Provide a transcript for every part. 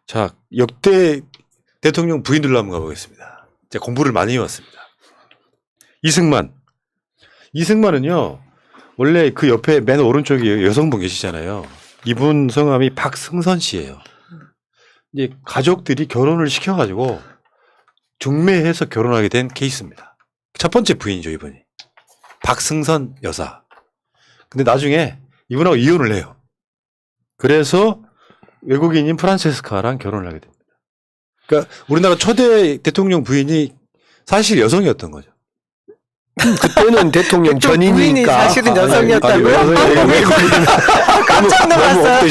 자, 역대 대통령 부인들로 한번 가보겠습니다. 제가 공부를 많이 해왔습니다. 이승만. 이승만은요, 원래 그 옆에 맨 오른쪽에 여성분 계시잖아요. 이분 성함이 박승선 씨예요. 이제 가족들이 결혼을 시켜가지고 중매해서 결혼하게 된 케이스입니다. 첫 번째 부인이죠, 이분이. 박승선 여사. 근데 나중에 이분하고 이혼을 해요. 그래서 외국인인 프란체스카랑 결혼을 하게 됩니다. 그러니까 우리나라 초대 대통령 부인이 사실 여성이었던 거죠. 그때는 대통령 부인이 전이니까. 사실은 여성이었다고요? 깜짝 놀랐어요.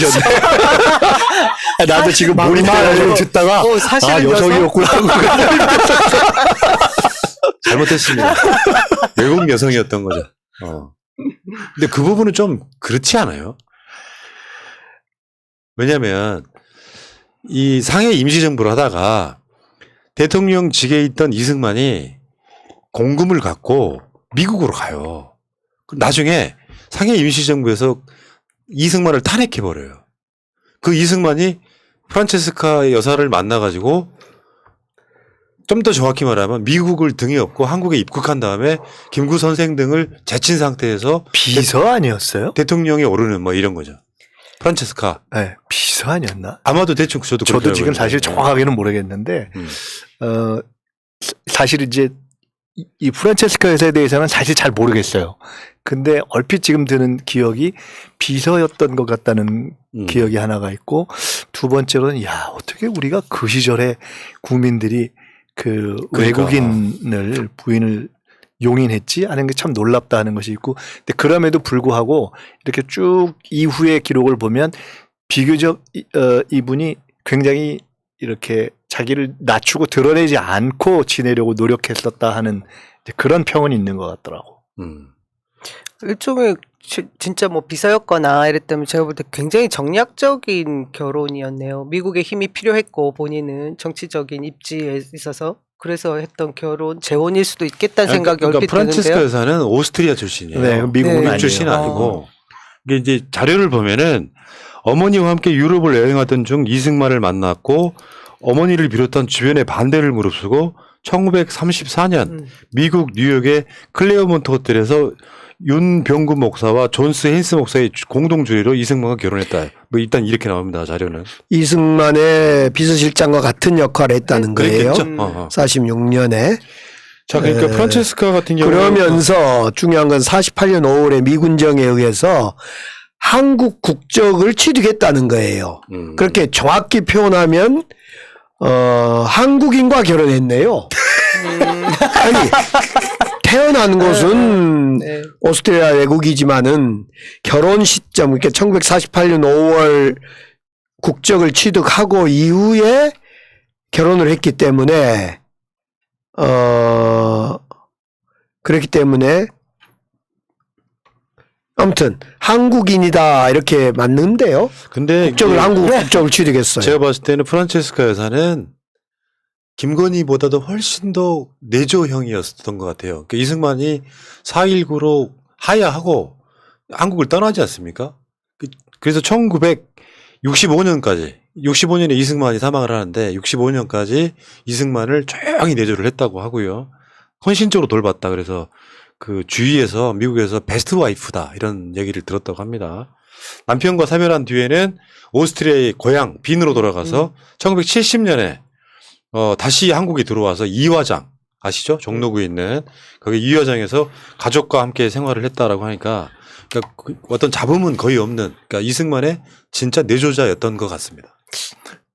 나도 지금 몰입해가지고 듣다가 사실은 여성이었구나. 잘못했습니다. 외국 여성이었던 거죠. 근데 그 부분은 좀 그렇지 않아요? 왜냐하면 이 상해 임시정부를 하다가 대통령직에 있던 이승만이 공금을 갖고 미국으로 가요. 나중에 상해 임시정부에서 이승만을 탄핵해버려요. 그 이승만이 프란체스카 여사를 만나가지고 좀 더 정확히 말하면 미국을 등에 업고 한국에 입국한 다음에 김구 선생 등을 제친 상태에서 비서 아니었어요? 대통령에 오르는 뭐 이런 거죠. 프란체스카. 네, 비서 아니었나? 아마도 대충 저도 지금 사실 정확하게는 모르겠는데, 사실 이제 이 프란체스카 여사에 대해서는 사실 잘 모르겠어요. 근데 얼핏 지금 드는 기억이 비서였던 것 같다는 기억이 하나가 있고, 두 번째로는 야, 어떻게 우리가 그 시절에 국민들이 그 외국인을 부인을 용인했지 하는 게 참 놀랍다 하는 것이 있고, 근데 그럼에도 불구하고 이렇게 쭉 이후의 기록을 보면 비교적 이분이 굉장히 이렇게 자기를 낮추고 드러내지 않고 지내려고 노력했었다 하는 그런 평은 있는 것 같더라고. 일종의 진짜 뭐 비서였거나 이랬다면 제가 볼 때 굉장히 정략적인 결혼이었네요. 미국의 힘이 필요했고 본인은 정치적인 입지에 있어서 그래서 했던 결혼 재혼일 수도 있겠다는 생각이 그러니까 얼핏 프란체스카 드는데요. 여사는 오스트리아 출신이에요. 네, 미국은 미국 아니에요. 출신은 아니고 이게 이제 자료를 보면은 어머니와 함께 유럽을 여행하던 중 이승만을 만났고 어머니를 비롯한 주변의 반대를 무릅쓰고 1934년 미국 뉴욕의 클레어몬트 호텔에서 윤병구 목사와 존스 헨스 목사의 공동 주례로 이승만과 결혼했다. 뭐 일단 이렇게 나옵니다. 자료는. 이승만의 비서실장과 같은 역할을 했다는 거예요. 그랬겠죠. 46년에. 자, 그러니까 프란체스카 같은 경우는 그러면서 중요한 건 48년 5월에 미군정에 의해서 한국 국적을 취득했다는 거예요. 그렇게 정확히 표현하면 한국인과 결혼했네요. 아니 태어난 곳은 네. 오스트리아 외국이지만은 결혼 시점 그러니까 1948년 5월 국적을 취득하고 이후에 결혼을 했기 때문에 그렇기 때문에 아무튼 한국인이다 이렇게 맞는데요. 근데 한국 국적을 취득했어요. 제가 봤을 때는 프란체스카 여사는 김건희보다도 훨씬 더 내조형이었던 것 같아요. 그러니까 이승만이 4.19로 하야하고 한국을 떠나지 않습니까? 그래서 1965년까지 65년에 이승만이 사망을 하는데 65년까지 이승만을 조용히 내조를 했다고 하고요. 헌신적으로 돌봤다. 그래서 그 주위에서 미국에서 베스트 와이프다 이런 얘기를 들었다고 합니다. 남편과 사별한 뒤에는 오스트리아의 고향 빈으로 돌아가서 1970년에 다시 한국에 들어와서 이화장 아시죠? 종로구에 있는 거기 이화장에서 가족과 함께 생활을 했다라고 하니까 그러니까 어떤 잡음은 거의 없는 그러니까 이승만의 진짜 내조자였던 것 같습니다.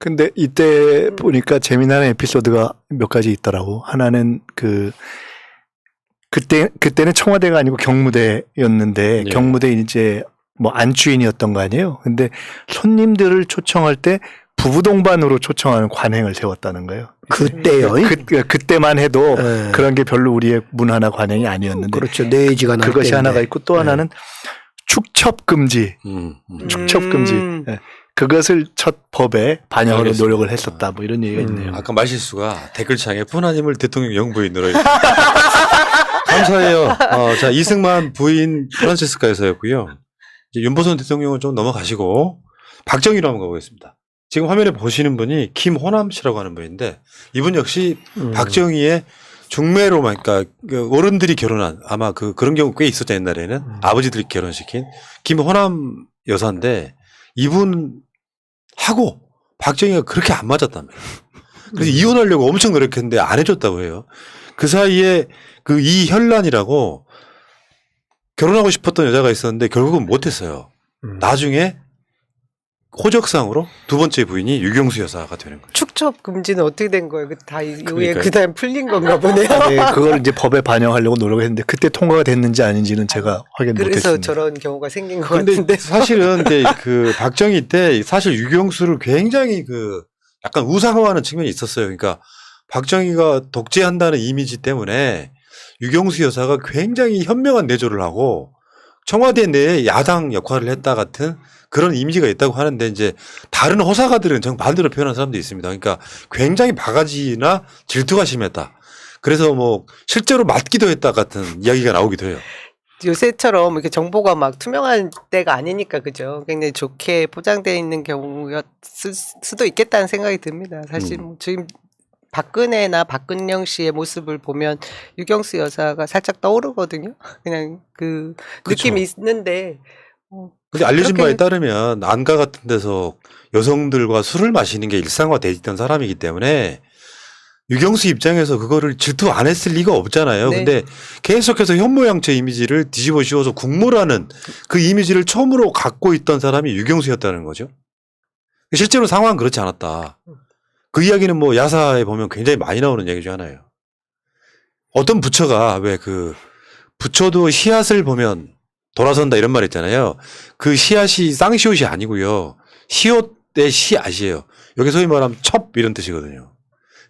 근데 이때 보니까 재미난 에피소드가 몇 가지 있더라고. 하나는 그때는 청와대가 아니고 경무대였는데 예. 경무대 이제 뭐 안주인이었던 거 아니에요. 근데 손님들을 초청할 때 부부 동반으로 초청하는 관행을 세웠다는 거예요. 그때요. 그때만 해도 네. 그런 게 별로 우리의 문화나 관행이 아니었는데 그렇죠. 내지가 날 그것이 때인데. 하나가 있고 또 하나는 축첩 금지. 축첩 금지. 네. 그것을 첫 법에 반영하려 알겠습니다. 노력을 했었다. 뭐 이런 얘기가 있네요. 아까 말실수가 댓글창에 푸나님을 대통령 영부인으로 감사해요. 자 이승만 부인 프란체스카 여사였고요. 이제 윤보선 대통령은 좀 넘어가시고 박정희로 한번 가보겠습니다. 지금 화면에 보시는 분이 김호남 씨라고 하는 분인데 이분 역시 박정희의 중매로만 그러니까 그 어른들이 결혼한 아마 그런 경우 꽤 있었죠 옛날에는 아버지들이 결혼시킨 김호남 여사인데 이분 하고 박정희가 그렇게 안 맞았다며. 그래서 이혼하려고 엄청 노력했는데 안 해줬다고 해요. 그 사이에 그 이현란이라고 결혼하고 싶었던 여자가 있었는데 결국은 못했어요. 나중에 호적상으로 두 번째 부인이 유경수 여사가 되는 거예요. 축첩 금지는 어떻게 된 거예요? 다 이후에 그러니까요. 그다음 풀린 건가 보네요. 네, 그걸 이제 법에 반영하려고 노력했는데 그때 통과가 됐는지 아닌지는 제가 확인 그래서 못했습니다. 저런 경우가 생긴 것 근데 같은데. 사실은 이제 그 박정희 때 사실 유경수를 굉장히 그 약간 우상화하는 측면이 있었어요. 그러니까 박정희가 독재한다는 이미지 때문에 유경수 여사가 굉장히 현명한 내조를 하고 청와대 내에 야당 역할을 했다 같은 그런 이미지가 있다고 하는데 이제 다른 호사가들은 정반대로 표현한 사람도 있습니다. 그러니까 굉장히 바가지나 질투가 심했다. 그래서 뭐 실제로 맞기도 했다 같은 이야기가 나오기도 해요. 요새처럼 이렇게 정보가 막 투명한 때가 아니니까 그죠. 굉장히 좋게 포장되어 있는 경우였을 수도 있겠다는 생각이 듭니다. 사실 뭐 지금 박근혜나 박근영 씨의 모습을 보면 유경수 여사가 살짝 떠오르거든요. 그냥 그 그쵸. 느낌이 있는데. 근데 알려진 그렇게- 바에 따르면 안가 같은 데서 여성들과 술을 마시는 게 일상화돼 있던 사람이기 때문에 유경수 입장에서 그거를 질투 안 했을 리가 없잖아요. 네. 근데 계속해서 현모양처 이미지를 뒤집어 씌워서 국모라는 그 이미지를 처음으로 갖고 있던 사람이 유경수였다는 거죠. 실제로 상황은 그렇지 않았다. 그 이야기는 뭐 야사에 보면 굉장히 많이 나오는 얘기 중 하나예요. 어떤 부처가 왜 그 부처도 씨앗을 보면 돌아선다 이런 말 있잖아요. 그 씨앗이 쌍시옷이 아니고요. 시옷의 씨앗이에요. 여기 소위 말하면 첩 이런 뜻이거든요.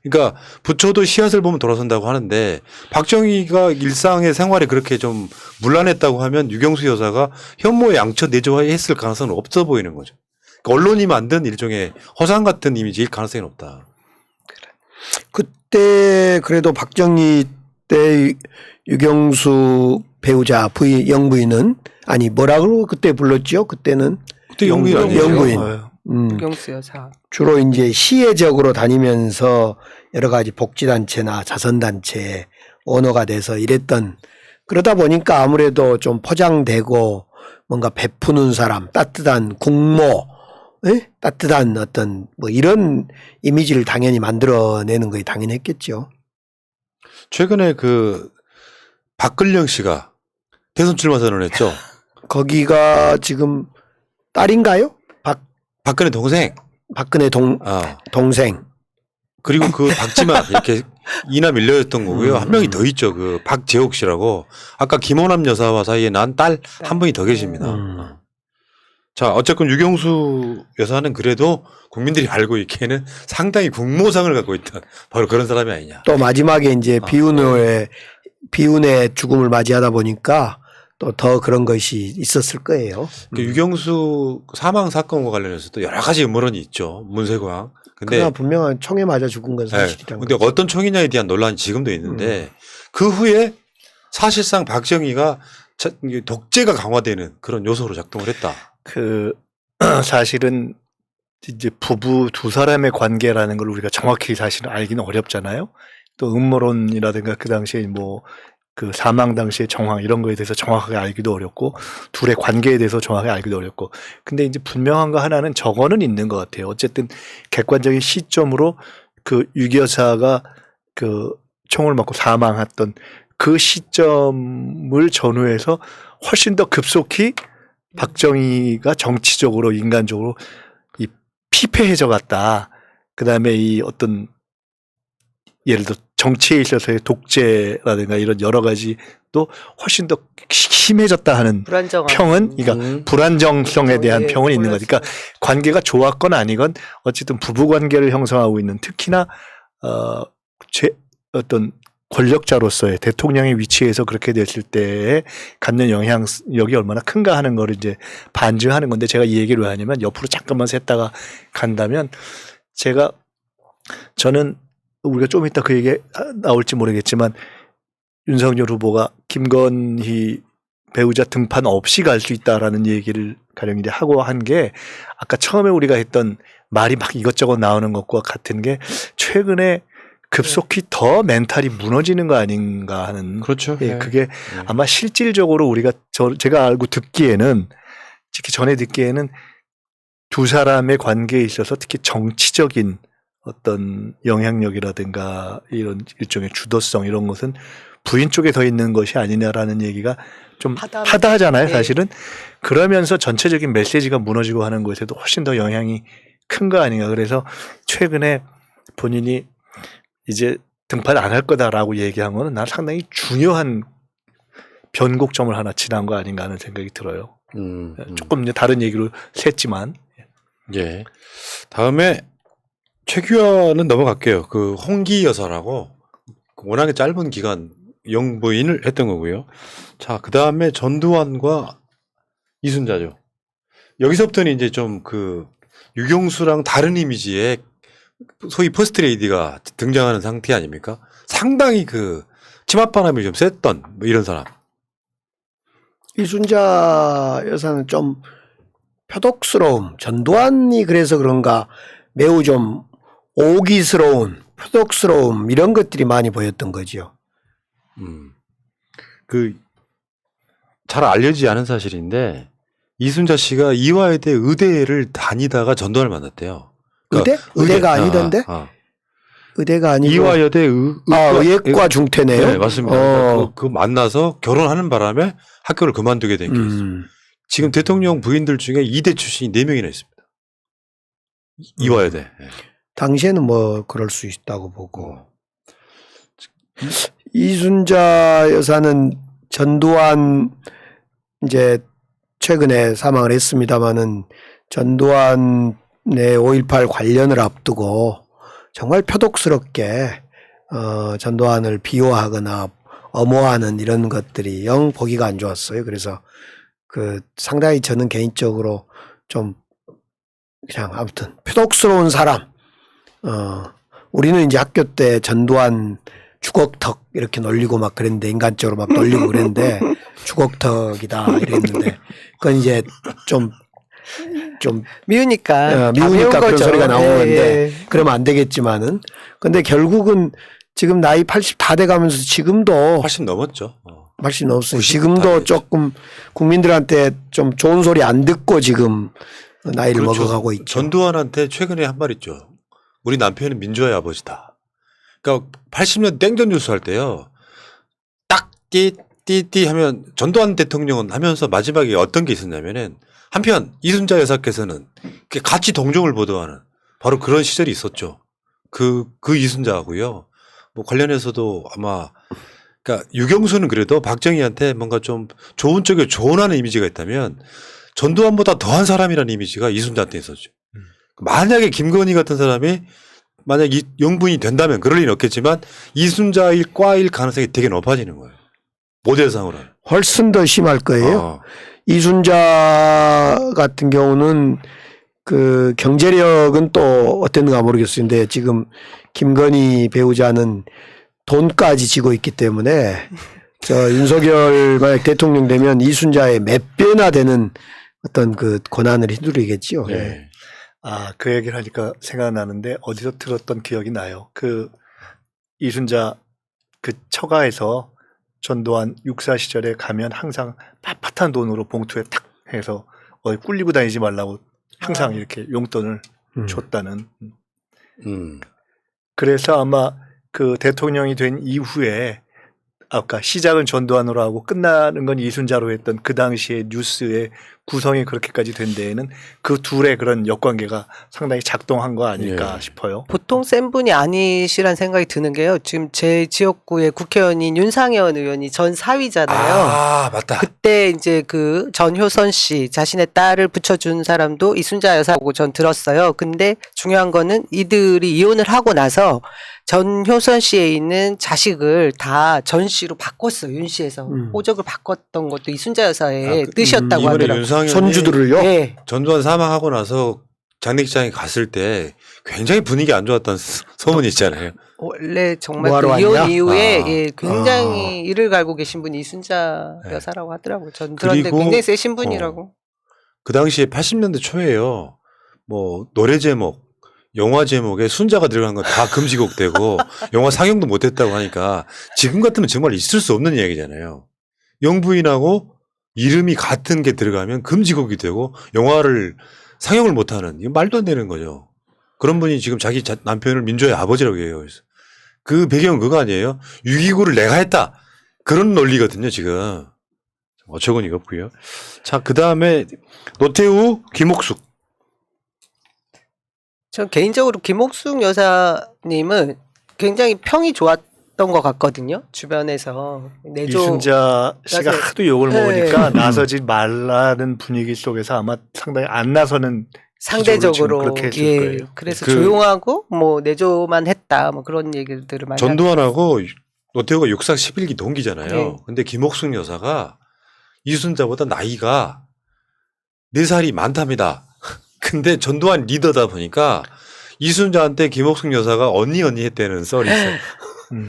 그러니까 부처도 씨앗을 보면 돌아선다고 하는데 박정희가 일상의 생활에 그렇게 좀 문란했다고 하면 유경수 여사가 현모의 양처 내조했을 가능성은 없어 보이는 거죠. 그러니까 언론이 만든 일종의 허상 같은 이미지일 가능성이 높다. 그때 그래도 박정희 때 유경수 배우자 부인 영부인은 아니 뭐라고 그때 불렀죠? 그때는 그때 영부인 아니에요? 영부인. 어, 유경수 여사. 주로 이제 시혜적으로 다니면서 여러 가지 복지단체나 자선단체에 오너가 돼서 이랬던 그러다 보니까 아무래도 좀 포장되고 뭔가 베푸는 사람, 따뜻한 국모, 예? 따뜻한 어떤 뭐 이런 이미지를 당연히 만들어내는 거에 당연했겠죠. 최근에 그 박근령 씨가 대선 출마 선언했죠. 거기가 지금 딸인가요? 박근혜 동생. 박근혜 동생. 그리고 그 박지만 이렇게 이나 밀려였던 거고요. 한 명이 더 있죠. 그 박재옥 씨라고. 아까 김호남 여사와 사이에 난 딸 한 분이 더 계십니다. 자, 어쨌건 유경수 여사는 그래도 국민들이 알고 있기에는 상당히 국모상을 갖고 있던 바로 그런 사람이 아니냐. 또 마지막에 이제 비운의 죽음을 맞이하다 보니까 또 더 그런 것이 있었을 거예요. 그 유경수 사망 사건과 관련해서 또 여러 가지 음모론이 있죠. 문세광. 그러나 근데 분명한 총에 맞아 죽은 건 네. 사실이란 근데 거죠. 어떤 총이냐에 대한 논란이 지금도 있는데 그 후에 사실상 박정희가 독재가 강화되는 그런 요소로 작동을 했다. 그 사실은 이제 부부 두 사람의 관계라는 걸 우리가 정확히 사실은 알기는 어렵잖아요. 또 음모론이라든가 그 당시에 뭐 그 사망 당시의 정황 이런 거에 대해서 정확하게 알기도 어렵고 둘의 관계에 대해서 정확하게 알기도 어렵고 근데 이제 분명한 거 하나는 저거는 있는 것 같아요. 어쨌든 객관적인 시점으로 그 유기여사가 그 총을 맞고 사망했던 그 시점을 전후해서 훨씬 더 급속히 박정희가 정치적으로 인간적으로 이 피폐해져 갔다. 그다음에 이 어떤 예를 들어 정치에 있어서의 독재라든가 이런 여러 가지도 훨씬 더 심해졌다 하는 불안정한. 평은 그러니까 불안정성에 대한 예, 평은 있는 거니까 관계가 좋았건 아니건 어쨌든 부부 관계를 형성하고 있는 특히나 어떤 권력자로서의 대통령의 위치에서 그렇게 됐을 때에 갖는 영향력이 얼마나 큰가 하는 거를 이제 반증하는 건데 제가 이 얘기를 왜 하냐면 옆으로 잠깐만 샜다가 간다면 저는 우리가 좀 이따 그 얘기 나올지 모르겠지만 윤석열 후보가 김건희 배우자 등판 없이 갈 수 있다라는 얘기를 가령 이제 하고 한 게 아까 처음에 우리가 했던 말이 막 이것저것 나오는 것과 같은 게 최근에 급속히 더 멘탈이 무너지는 거 아닌가 하는 그렇죠. 예, 예. 그게 아마 실질적으로 우리가 제가 알고 듣기에는 특히 전에 듣기에는 두 사람의 관계에 있어서 특히 정치적인 어떤 영향력이라든가 이런 일종의 주도성 이런 것은 부인 쪽에 더 있는 것이 아니냐라는 얘기가 좀 하다하잖아요, 네. 사실은. 그러면서 전체적인 메시지가 무너지고 하는 것에도 훨씬 더 영향이 큰 거 아닌가. 그래서 최근에 본인이 이제 등판 안 할 거다라고 얘기한 거는 난 상당히 중요한 변곡점을 하나 지난 거 아닌가 하는 생각이 들어요. 조금 이제 다른 얘기로 샜지만. 예. 다음에 최규하는 넘어갈게요. 그 홍기 여사라고 워낙에 짧은 기간 영부인을 했던 거고요. 자, 그 다음에 전두환과 이순자죠. 여기서부터는 이제 좀 그 유경수랑 다른 이미지의 소위 퍼스트 레이디가 등장하는 상태 아닙니까? 상당히 그 치맛바람이 좀 셌던 뭐 이런 사람. 이순자 여사는 좀 표독스러움, 전두환이 그래서 그런가 매우 좀 오기스러운 표독스러움 이런 것들이 많이 보였던 거지요. 그 잘 알려지지 않은 사실인데 이순자 씨가 이화여대 의대를 다니다가 전두환을 만났대요. 의대? 의대가 아니던데? 의대가 아니고 이화여대 의예과 중퇴네요. 네, 맞습니다. 그 만나서 결혼하는 바람에 학교를 그만두게 된 케이스. 지금 대통령 부인들 중에 이대 출신이 4명이나 있습니다. 이화여대. 네. 당시에는 뭐 그럴 수 있다고 보고. 이순자 여사는 전두환 이제 최근에 사망을 했습니다마는 전두환의 5.18 관련을 앞두고 정말 표독스럽게 전두환을 비호하거나 엄호하는 이런 것들이 영 보기가 안 좋았어요. 그래서 그 상당히 저는 개인적으로 좀 그냥 아무튼 표독스러운 사람. 우리는 이제 학교 때 전두환 주걱턱 이렇게 놀리고 막 그랬는데 인간적으로 막 놀리고 그랬는데 주걱턱이다 이랬는데 그건 이제 좀 미우니까 미우니까 그런 거죠. 소리가 나오는 건데 예. 그러면 안 되겠지만은 근데 결국은 지금 나이 80 다 돼 가면서 지금도 훨씬 넘었죠. 80 넘었어요. 90 지금도 다 됐죠. 조금 국민들한테 좀 좋은 소리 안 듣고 지금 나이를 그렇죠. 먹어가고 있죠. 전두환한테 최근에 한 말 있죠. 우리 남편은 민주화의 아버지다. 그러니까 80년 땡전 뉴스 할 때요. 딱 띠띠띠 하면 전두환 대통령은 하면서 마지막에 어떤 게 있었냐면은 한편 이순자 여사께서는 같이 동정을 보도하는 바로 그런 시절이 있었죠. 그 이순자하고요. 뭐 관련해서도 아마 그러니까 유경수는 그래도 박정희한테 뭔가 좀 좋은 쪽에 조언하는 이미지가 있다면 전두환보다 더한 사람이라는 이미지가 이순자한테 있었죠. 만약에 김건희 같은 사람이 만약 이 영부인이 된다면 그럴 리는 없겠지만 이순자일 과일 가능성이 되게 높아지는 거예요. 모델상으로는. 훨씬 더 심할 거예요. 이순자 같은 경우는 그 경제력은 또 어땠는가 모르겠어요. 근데 지금 김건희 배우자는 돈까지 지고 있기 때문에 저 윤석열 만약 대통령 되면 이순자의 몇 배나 되는 어떤 그 권한을 휘두르겠지요. 네. 그 얘기를 하니까 생각나는데 어디서 들었던 기억이 나요. 그 이순자 그 처가에서 전두환 육사 시절에 가면 항상 빳빳한 돈으로 봉투에 탁 해서 어디 꿀리고 다니지 말라고 항상 이렇게 용돈을 줬다는. 그래서 아마 그 대통령이 된 이후에 아까 시작은 전두환으로 하고 끝나는 건 이순자로 했던 그 당시의 뉴스의 구성이 그렇게까지 된 데에는 그 둘의 그런 역관계가 상당히 작동한 거 아닐까 싶어요. 보통 센 분이 아니시란 생각이 드는 게요. 지금 제 지역구의 국회의원인 윤상현 의원이 전 사위잖아요. 아, 맞다. 그때 이제 그 전효선 씨 자신의 딸을 붙여준 사람도 이순자 여사고 전 들었어요. 근데 중요한 거는 이들이 이혼을 하고 나서 전효선 씨에 있는 자식을 다 전 씨로 바꿨어요. 윤 씨에서 호적을 바꿨던 것도 이순자 여사의 뜻이었다고 이번에 하더라고요. 윤상현이 손주들을요. 네. 전두환 사망하고 나서 장례식장에 갔을 때 굉장히 분위기 안 좋았던 소문이 있잖아요. 원래 정말 뭐하러 그 이혼 왔냐? 이후에 아. 예, 굉장히 일을 갈고 계신 분이 이순자 네. 여사라고 하더라고요. 전 들었는데 그리고 굉장히 세신 분이라고. 그 당시에 80년대 초에요. 뭐 노래 제목, 영화 제목에 순자가 들어간 건 다 금지곡 되고 영화 상영도 못했다고 하니까 지금 같으면 정말 있을 수 없는 이야기잖아요. 영부인하고 이름이 같은 게 들어가면 금지곡이 되고 영화를 상영을 못하는 이거 말도 안 되는 거죠. 그런 분이 지금 자기 남편을 민조의 아버지라고 해요. 그래서 그 배경은 그거 아니에요? 6.29를 내가 했다. 그런 논리거든요, 지금. 어처구니가 없고요. 자, 그 다음에 노태우, 김옥숙. 전 개인적으로 김옥숙 여사님은 굉장히 평이 좋았던 것 같거든요. 주변에서 내조 이순자 씨가 맞아요. 하도 욕을 네. 먹으니까 나서지 말라는 분위기 속에서 아마 상당히 안 나서는 상대적으로 기조를 지금 그렇게 했을 예, 거예요. 그래서 그- 조용하고 뭐 내조만 했다 뭐 그런 얘기들을 많이 전두환하고 노태우가 육상 11기 동기잖아요. 네. 근데 김옥숙 여사가 이순자보다 나이가 4살이 많답니다. 근데 전두환 리더다 보니까 이순자한테 김옥숙 여사가 언니 했다는 썰이 있어요.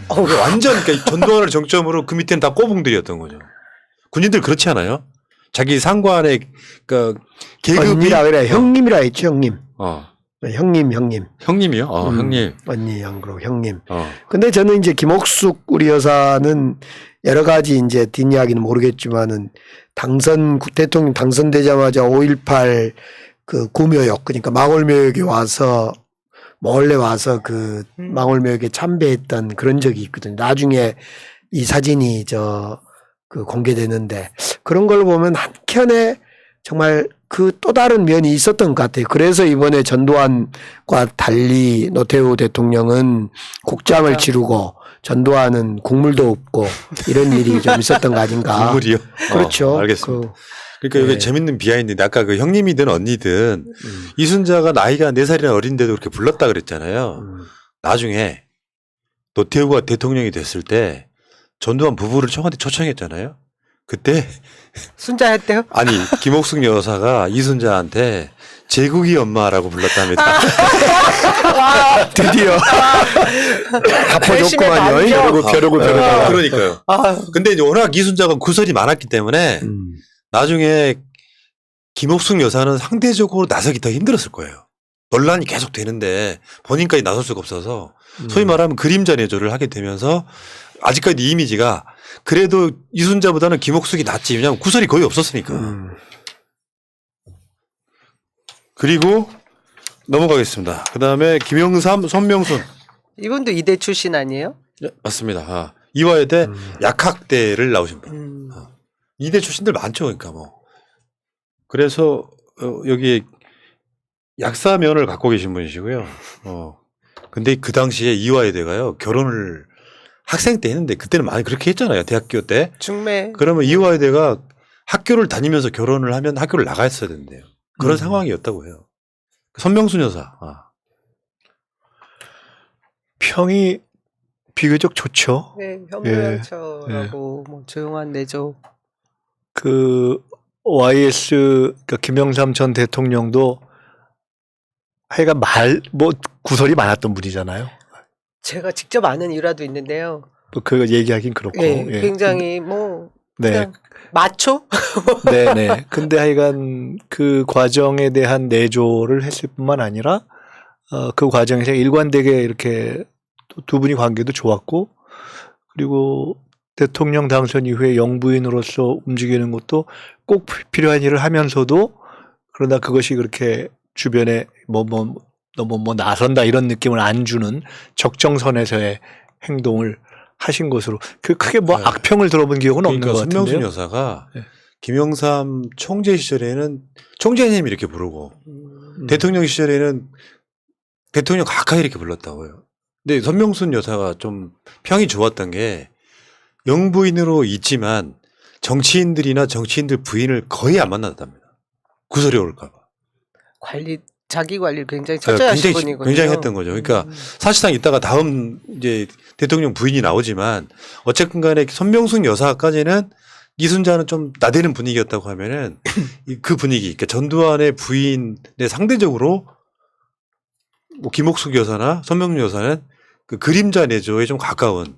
그게 완전 그러니까 전두환을 정점으로 그 밑에는 다 꼬붕들이었던 거죠. 군인들 그렇지 않아요? 자기 상관의 그 계급이 언니라 그래. 형님이라 했죠, 형님. 형님. 형님이요? 형님. 언니, 형, 그리고 형님. 어. 근데 저는 이제 김옥숙 우리 여사는 여러 가지 이제 뒷이야기는 모르겠지만은 대통령 당선되자마자 5.18 그 구묘역, 그러니까 망월묘역에 와서 몰래 와서 그 망월묘역에 참배했던 그런 적이 있거든요. 나중에 이 사진이 그 공개되는데 그런 걸 보면 한켠에 정말 그 또 다른 면이 있었던 것 같아요. 그래서 이번에 전두환과 달리 노태우 대통령은 국장을 치르고 전두환은 국물도 없고 이런 일이 좀 있었던 거 아닌가. 국물이요? 그렇죠. 알겠습니다. 그러니까 이게 네. 재밌는 비하인드인데 아까 그 형님이든 언니든 이순자가 나이가 4살이나 어린데도 그렇게 불렀다 그랬잖아요. 나중에 노태우가 대통령이 됐을 때 전두환 부부를 청와대 초청했잖아요. 그때 순자 했대요. 아니 김옥숙 여사가 이순자한테 제국이 엄마라고 불렀답니다. 드디어 열심히 갚아줬구만요. 만져. 벼르고 그러니까요. 아, 근데 이제 워낙 이순자가 구설이 많았기 때문에 나중에 김옥숙 여사는 상대적으로 나서기 더 힘들었을 거예요. 논란이 계속 되는데 본인까지 나설 수가 없어서 소위 말하면 그림자 내조를 하게 되면서 아직까지 이미지가 그래도 이순자보다는 김옥숙이 낫지. 왜냐하면 구설이 거의 없었으니까. 그리고 넘어가겠습니다. 그 다음에 김영삼, 손명순. 이분도 이대 출신 아니에요? 네, 맞습니다. 이화여대 약학대를 나오신 분. 음. 이대 출신들 많죠. 그러니까 뭐. 그래서 여기 약사면을 갖고 계신 분이시고요. 근데 그 당시에 이화여대가요. 결혼을 학생 때 했는데 그때는 많이 그렇게 했잖아요. 대학교 때. 중매. 그러면 이화여대가 학교를 다니면서 결혼을 하면 학교를 나갔어야 된대요. 그런 상황이었다고 해요. 손명순 여사. 평이 비교적 좋죠. 네, 현모양처라고 뭐 조용한 내조. 그 YS 그러니까 김영삼 전 대통령도 하여간 구설이 많았던 분이잖아요. 제가 직접 아는 일화도 있는데요. 뭐 그거 얘기하긴 그렇고. 예, 예. 굉장히 뭐 네. 그냥 마초? 네네. 근데 하여간 그 과정에 대한 내조를 했을 뿐만 아니라 그 과정에서 일관되게 이렇게 두 분이 관계도 좋았고 그리고 대통령 당선 이후에 영부인으로서 움직이는 것도 꼭 필요한 일을 하면서도 그러나 그것이 그렇게 주변에 너무 나선다 이런 느낌을 안 주는 적정선에서의 행동을 하신 것으로 그 크게 뭐 네. 악평을 들어본 기억은 없는 것 손명순 같은데요. 여사가 네. 김영삼 총재 시절에는 총재님 이렇게 부르고 대통령 시절에는 대통령 가까이 이렇게 불렀다고요. 근데 손명순 여사가 좀 평이 좋았던 게 영부인으로 있지만 정치인들이나 정치인들 부인을 거의 안 만났답니다. 구설이 올까봐. 자기 관리를 굉장히 철저히 하신 분이거든요. 굉장히 했던 거죠. 그러니까 사실상 이따가 다음 이제 대통령 부인이 나오지만 어쨌든 간에 손명숙 여사까지는 이순자는 좀 나대는 분위기였다고 하면은 그 분위기, 그러니까 전두환의 부인에 상대적으로 뭐 김옥숙 여사나 손명주 여사는 그 그림자 내조에 좀 가까운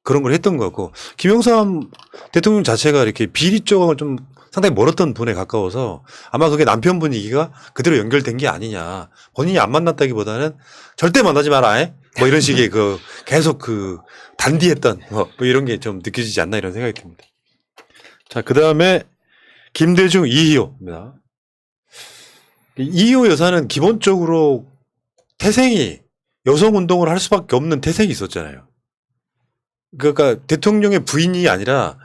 그런 걸 했던 것 같고 김영삼 대통령 자체가 이렇게 비리 쪽하고 좀 상당히 멀었던 분에 가까워서 아마 그게 남편 분위기가 그대로 연결된 게 아니냐. 본인이 안 만났다기보다는 절대 만나지 마라. 에? 뭐 이런 식의 그 계속 그 단디했던 뭐 이런 게 좀 느껴지지 않나 이런 생각이 듭니다. 자, 그 다음에 김대중 이희호입니다. 이희호 여사는 기본적으로 태생이 여성 운동을 할 수밖에 없는 태생이 있었잖아요. 그러니까 대통령의 부인이 아니라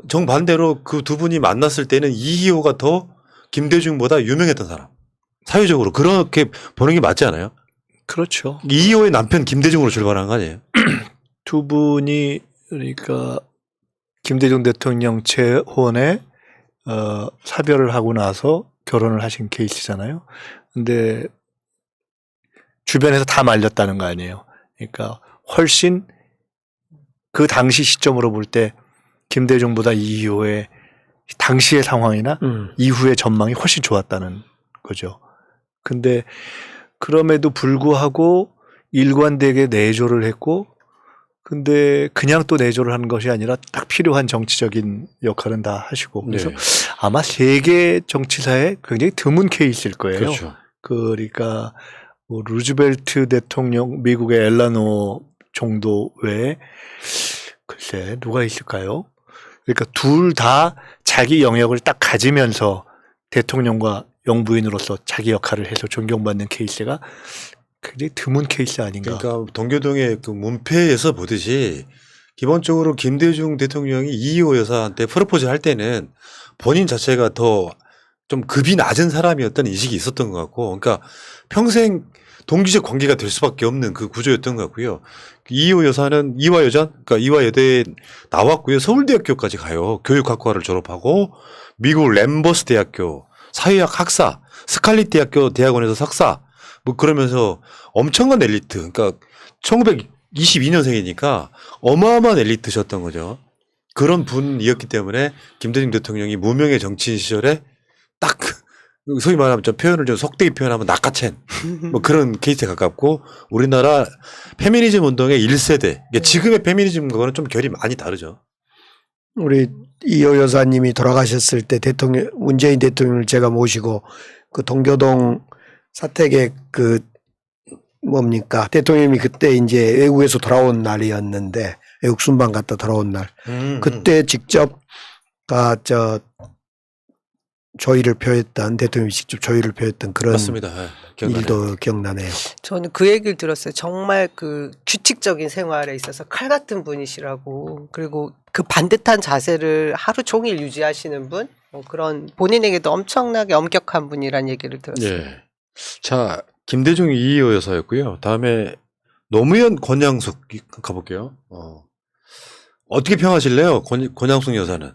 정반대로 그 두 분이 만났을 때는 이희호가 더 김대중보다 유명했던 사람. 사회적으로 그렇게 보는 게 맞지 않아요? 그렇죠. 이희호의 남편 김대중으로 출발한 거 아니에요? 두 분이 그러니까 김대중 대통령 재혼에 사별을 하고 나서 결혼을 하신 케이스잖아요. 근데 주변에서 다 말렸다는 거 아니에요. 그러니까 훨씬 그 당시 시점으로 볼 때 김대중보다 이희호의 당시의 상황이나 이후의 전망이 훨씬 좋았다는 거죠. 근데 그럼에도 불구하고 일관되게 내조를 했고, 근데 그냥 또 내조를 하는 것이 아니라 딱 필요한 정치적인 역할은 다 하시고, 그래서 네. 아마 세계 정치사에 굉장히 드문 케이스일 거예요. 그렇죠. 그러니까 뭐 루즈벨트 대통령, 미국의 엘라노 정도 외에 글쎄 누가 있을까요? 그러니까 둘 다 자기 영역을 딱 가지면서 대통령과 영부인으로서 자기 역할을 해서 존경받는 케이스가 굉장히 드문 케이스 아닌가. 그러니까 동교동의 그 문패에서 보듯이 기본적으로 김대중 대통령이 이희호 여사한테 프로포즈 할 때는 본인 자체가 더 좀 급이 낮은 사람이었던 인식이 있었던 것 같고, 그러니까 평생 동기적 관계가 될 수밖에 없는 그 구조였던 것 같고요. 이희호 여사는 이화여자, 그러니까 이화여대에 나왔고요. 서울대학교까지 가요. 교육학과를 졸업하고 미국 램버스 대학교 사회학 학사, 스칼릿 대학교 대학원에서 석사, 뭐 그러면서 엄청난 엘리트, 그러니까 1922년생이니까 어마어마한 엘리트셨던 거죠. 그런 분이었기 때문에 김대중 대통령이 무명의 정치인 시절에 딱 소위 말하면 좀 표현을 좀 속되게 표현하면 낚아챈 뭐 그런 케이스에 가깝고, 우리나라 페미니즘 운동의 1세대, 지금의 페미니즘과는 좀 결이 많이 다르죠. 우리 이호 여사님이 돌아가셨을 때 대통령 문재인 대통령을 제가 모시고 그 동교동 사택에 그 뭡니까 대통령이 그때 이제 외국에서 돌아온 날이었는데 외국 순방 갔다 돌아온 날 그때 직접 저 조의를 표했던 대통령이 직접 조의를 표했던 그런 맞습니다. 예, 기억나네요. 일도 기억나네요. 저는 그 얘기를 들었어요. 정말 그 규칙적인 생활에 있어서 칼 같은 분이시라고. 그리고 그 반듯한 자세를 하루 종일 유지하시는 분, 그런 본인에게도 엄청나게 엄격한 분이란 얘기를 들었어요. 예. 자, 김대중 이희호 여사였고요. 다음에 노무현 권양숙 가볼게요. 어떻게 평하실래요? 권양숙 여사는?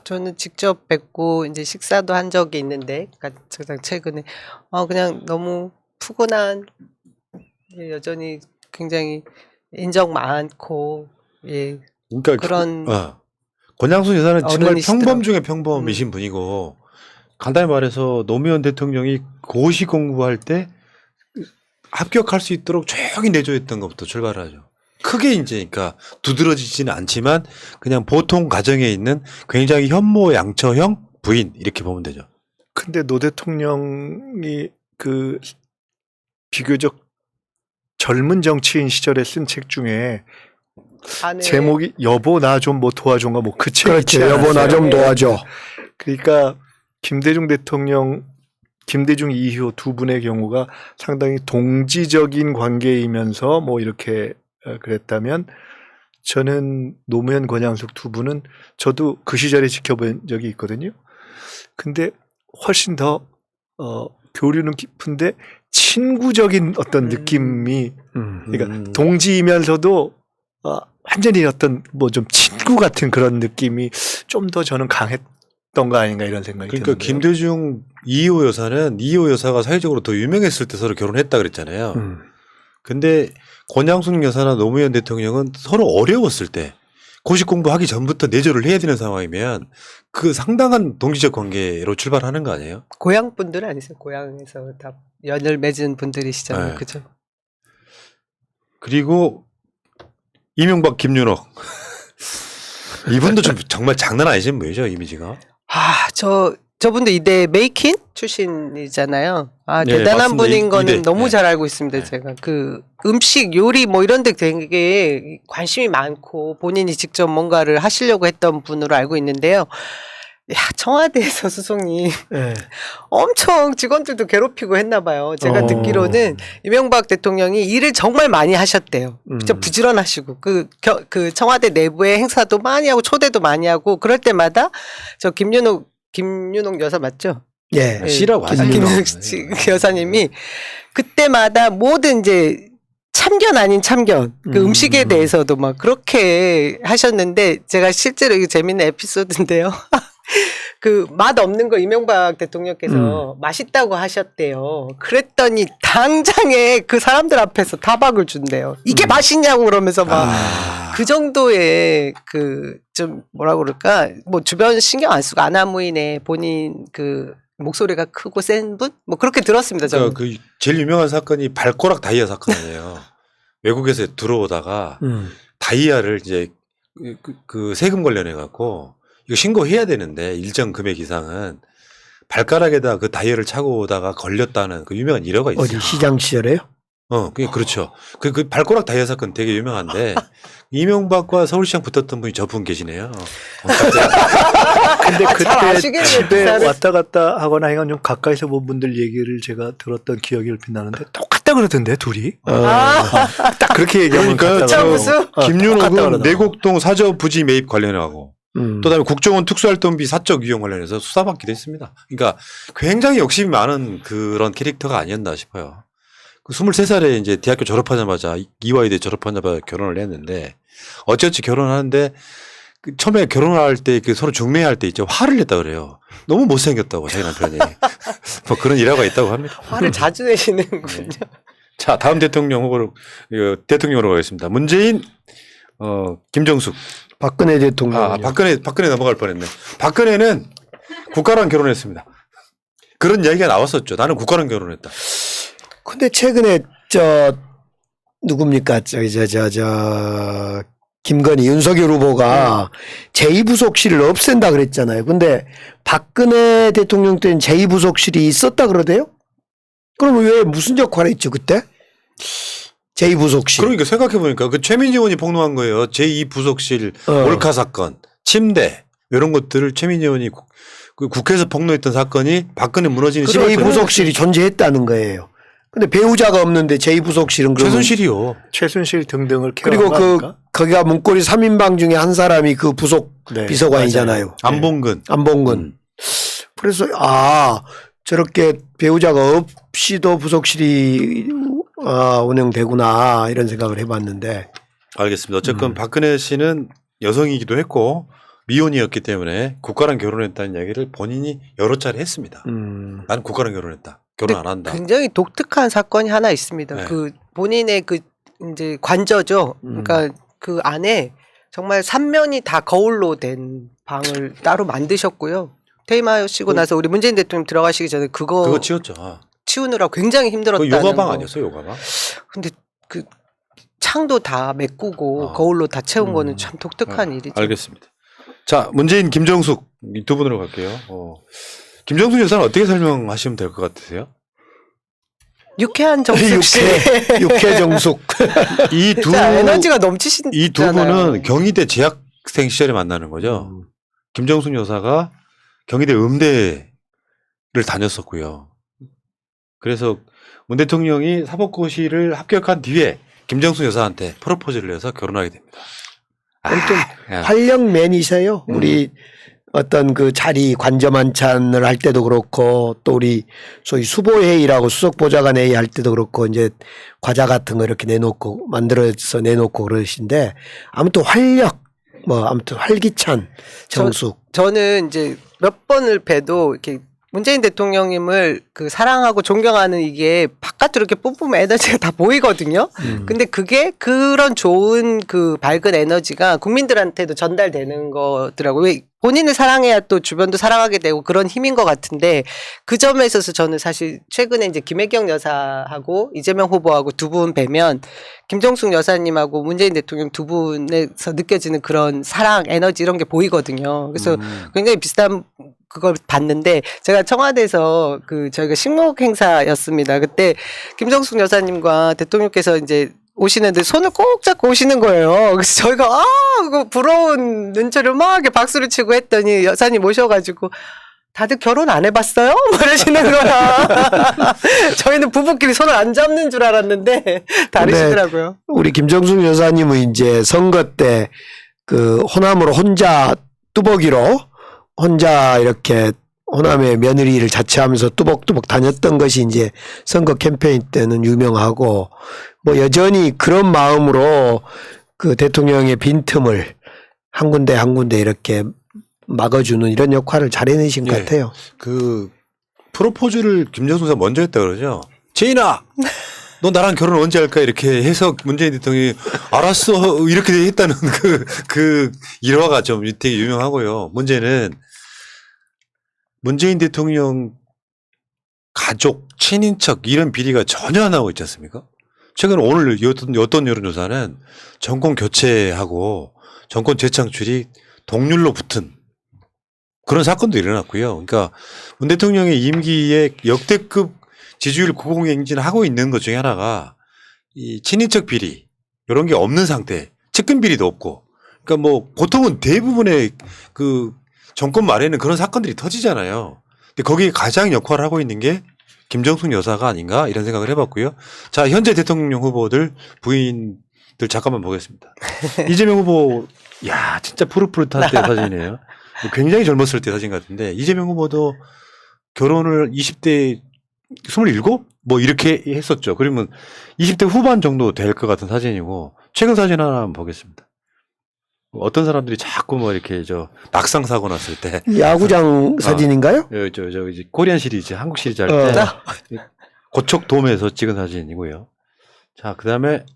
저는 직접 뵙고 이제 식사도 한 적이 있는데, 가장 최근에 그냥 너무 푸근한, 여전히 굉장히 인정 많고, 예, 그러니까 그런 권양숙 여사는 정말 어른이시더라고요. 평범 중에 평범이신 분이고, 간단히 말해서 노무현 대통령이 고시 공부할 때 합격할 수 있도록 조용히 내조했던 것부터 출발하죠. 크게 이제 그러니까 두드러지지는 않지만 그냥 보통 가정에 있는 굉장히 현모양처형 부인 이렇게 보면 되죠. 근데 노 대통령이 그 비교적 젊은 정치인 시절에 쓴 책 중에 아내, 제목이 여보 나 좀 뭐 도와줘가 뭐 그 책이 있지 그렇죠. 여보 나 좀 않았어요? 도와줘. 그러니까 김대중 대통령, 김대중 이희호 두 분의 경우가 상당히 동지적인 관계이면서 뭐 이렇게 그랬다면, 저는 노무현 권양숙 두 분은 저도 그 시절에 지켜본 적이 있거든요. 근데 훨씬 더 교류는 깊은데 친구적인 어떤 느낌이, 그러니까 동지이면서도 완전히 어떤 뭐 좀 친구 같은 그런 느낌이 좀 더 저는 강했던 거 아닌가 이런 생각이 그러니까 드는데요. 김대중 이희호 여사는 이희호 여사가 사회적으로 더 유명했을 때 서로 결혼했다 그랬잖아요. 근데 권양숙 여사나 노무현 대통령은 서로 어려웠을 때, 고시 공부하기 전부터 내조를 해야 되는 상황이면 그 상당한 동지적 관계로 출발하는 거 아니에요? 고향 분들 아니세요? 고향에서 다 연을 맺은 분들이시잖아요. 네. 그죠? 그리고 이명박, 김윤옥 이분도 좀 정말 장난 아니신 분이죠, 이미지가. 저분도 이대 메이킨 출신이잖아요. 네, 대단한 맞습니다. 분인 거는 이대. 너무 네. 잘 알고 있습니다. 네. 제가 그 음식 요리 뭐 이런 데 되게 관심이 많고 본인이 직접 뭔가를 하시려고 했던 분으로 알고 있는데요. 야, 청와대에서 수석님 예. 엄청 직원들도 괴롭히고 했나 봐요. 제가 어. 듣기로는 이명박 대통령이 일을 정말 많이 하셨대요. 진짜 부지런하시고 그 청와대 내부의 행사도 많이 하고 초대도 많이 하고 그럴 때마다 저 김윤옥 여사 맞죠? 예. 씨라고 하세요. 김윤옥 씨 여사님이 그때마다 모든 이제 참견 아닌 참견 그 음식에 대해서도 막 그렇게 하셨는데 제가 실제로 이게 재밌는 에피소드인데요. 그 맛 없는 거 이명박 대통령께서 맛있다고 하셨대요. 그랬더니 당장에 그 사람들 앞에서 타박을 준대요. 이게 맛있냐고 그러면서 막 그 정도의 그 좀 뭐라 그럴까 뭐 주변 신경 안 쓰고 아나무인의 본인 그 목소리가 크고 센 분? 뭐 그렇게 들었습니다. 저는. 그러니까 그 제일 유명한 사건이 발꼬락 다이아 사건이에요. 외국에서 들어오다가 다이아를 이제 그 세금 관련해 갖고 이거 신고해야 되는데 일정 금액 이상은 발가락에다 그 다이아를 차고 오다가 걸렸다는 그 유명한 일화가 있어요. 어디 시장 시절에요? 그게 그렇죠. 그 발꼬락 다이아 사건 되게 유명한데 이명박과 서울시장 붙었던 분이 저분 계시네요. 근데 잘 그때 아시겠네요, 집에 기사를. 왔다 갔다 하거나 하여간 좀 가까이서 본 분들 얘기를 제가 들었던 기억이 얼핏 나는데 똑같다 그러던데 둘이. 딱 그렇게 얘기하면 그러니까 같다 그러고. 무슨? 김윤옥은 똑같다 내곡동 사저 부지 매입 관련하고 또 다음에 국정원 특수활동비 사적 이용 관련해서 수사받기도 했습니다. 그러니까 굉장히 욕심이 많은 그런 캐릭터가 아니었나 싶어요. 그 23살에 이제 대학교 졸업하자마자 이화여대 졸업하자마자 결혼을 했는데 어찌어찌 결혼하는데 그 처음에 결혼할 때 그 서로 중매할 때 있죠. 화를 냈다 그래요. 너무 못생겼다고 자기 남편이. 뭐 그런 일화가 있다고 합니다. 화를 자주 내시는군요. 자, 다음 대통령 후보로 대통령으로 가겠습니다. 문재인, 김정숙. 박근혜 대통령. 박근혜 넘어갈 뻔했네. 박근혜는 국가랑 결혼했습니다. 그런 이야기가 나왔었죠. 나는 국가랑 결혼했다. 근데 최근에 누굽니까? 김건희 윤석열 후보가 제2부속실을 없앤다 그랬잖아요. 근데 박근혜 대통령 때는 제2부속실이 있었다 그러대요? 그러면 왜 무슨 역할을 했죠, 그때? 제2부속실. 그러니까 생각해보니까 그 최민희 의원이 폭로한 거예요. 제2부속실 몰카 사건, 침대 이런 것들을 최민희 의원이 그 국회에서 폭로했던 사건이 박근혜 무너지는 제2부속실이 존재했다는 거예요. 근데 배우자가 없는데 제2부속실은 최순실이요. 최순실 등등을 그리고 거기가 문고리 3인방 중에 한 사람이 그 부속 네, 비서관이잖아요. 안봉근. 그래서 저렇게 배우자가 없이도 부속실이 운영되구나 이런 생각을 해봤는데. 알겠습니다. 어쨌건 박근혜 씨는 여성이기도 했고 미혼이었기 때문에 국가랑 결혼했다는 이야기를 본인이 여러 차례 했습니다. 나는 국가랑 결혼했다. 결혼 안 한다. 굉장히 독특한 사건이 하나 있습니다. 네. 그 본인의 그 이제 관저죠. 그러니까 그 안에 정말 3면이 다 거울로 된 방을 따로 만드셨고요. 퇴임하시고 나서 우리 문재인 대통령 들어가시기 전에 그거 치웠죠. 치우느라 굉장히 그 힘들었다는 요가방 거. 아니었어요, 요가방? 근데 그 창도 다 메꾸고 아. 거울로 다 채운 거는 참 독특한 일이죠. 알겠습니다. 자, 문재인, 김정숙 이 두 분으로 갈게요. 김정숙 여사는 어떻게 설명하시면 될 것 같으세요? 유쾌한 정숙 씨. 육회 정숙. 이 두 진짜 에너지가 넘치신잖아요. 이 두 분은 경희대 재학생 시절에 만나는 거죠. 김정숙 여사가 경희대 음대를 다녔었고요. 그래서 문 대통령이 사법고시를 합격한 뒤에 김정숙 여사한테 프로포즈를 해서 결혼하게 됩니다. 좀 활력맨이세요. 우리 어떤 그 자리 관저만찬을 할 때도 그렇고 또 우리 소위 수보회의라고 수석보좌관 회의 할 때도 그렇고 이제 과자 같은 거 이렇게 내놓고 만들어서 내놓고 그러신데 아무튼 아무튼 활기찬 정숙. 저는 이제 몇 번을 봬도 이렇게 문재인 대통령님을 그 사랑하고 존경하는 이게 바깥으로 이렇게 뿜뿜 에너지가 다 보이거든요. 근데 그게 그런 좋은 그 밝은 에너지가 국민들한테도 전달되는 거더라고요. 왜 본인을 사랑해야 또 주변도 사랑하게 되고 그런 힘인 것 같은데 그 점에 있어서 저는 사실 최근에 이제 김혜경 여사하고 이재명 후보하고 두 분 뵈면 김정숙 여사님하고 문재인 대통령 두 분에서 느껴지는 그런 사랑, 에너지 이런 게 보이거든요. 그래서 굉장히 비슷한 그걸 봤는데 제가 청와대에서 그 저희가 식목 행사였습니다. 그때 김정숙 여사님과 대통령께서 이제 오시는데 손을 꼭 잡고 오시는 거예요. 그래서 저희가 그거 부러운 눈초리를 막 이렇게 박수를 치고 했더니 여사님 오셔가지고 다들 결혼 안 해봤어요? 뭐 이러시는 거야. 저희는 부부끼리 손을 안 잡는 줄 알았는데 다르시더라고요. 우리 김정숙 여사님은 이제 선거 때 그 호남으로 혼자 뚜벅이로 혼자 이렇게 호남의 며느리를 자처하면서 뚜벅뚜벅 다녔던 것이 이제 선거 캠페인 때는 유명하고 뭐 여전히 그런 마음으로 그 대통령의 빈틈을 한 군데 한 군데 이렇게 막아주는 이런 역할을 잘 해내신 것 예. 같아요. 그 프로포즈를 김정숙 사 먼저 했다 그러죠. 제인아, 너 나랑 결혼 언제 할까 이렇게 해서 문재인 대통령이 알았어 이렇게 했다는 그 일화가 좀 되게 유명하고요. 문제는 문재인 대통령 가족, 친인척 이런 비리가 전혀 안 나오고 있지 않습니까? 최근 오늘 어떤 여론조사는 정권 교체하고 정권 재창출이 동률로 붙은 그런 사건도 일어났고요. 그러니까 문 대통령의 임기에 역대급 지지율 고공행진하고 있는 것 중에 하나가 이 친인척 비리 이런 게 없는 상태, 측근 비리도 없고, 그러니까 뭐 보통은 대부분의 그 정권 말에는 그런 사건들이 터지잖아요. 근데 거기에 가장 역할을 하고 있는 게 김정숙 여사가 아닌가 이런 생각을 해봤고요. 자, 현재 대통령 후보들 부인들 잠깐만 보겠습니다. 이재명 후보, 야 진짜 푸릇푸릇한 때 사진이에요. 굉장히 젊었을 때 사진 같은데 이재명 후보도 결혼을 20대 27? 뭐 이렇게 했었죠. 그러면 20대 후반 정도 될 것 같은 사진이고 최근 사진 하나 한번 보겠습니다. 어떤 사람들이 자꾸 뭐 이렇게 낙상 사고 났을 때 야구장 사진인가요? 이제 코리안 시리즈 한국 시리즈 할 때 고척돔에서 찍은 사진이고요. 자, 그다음에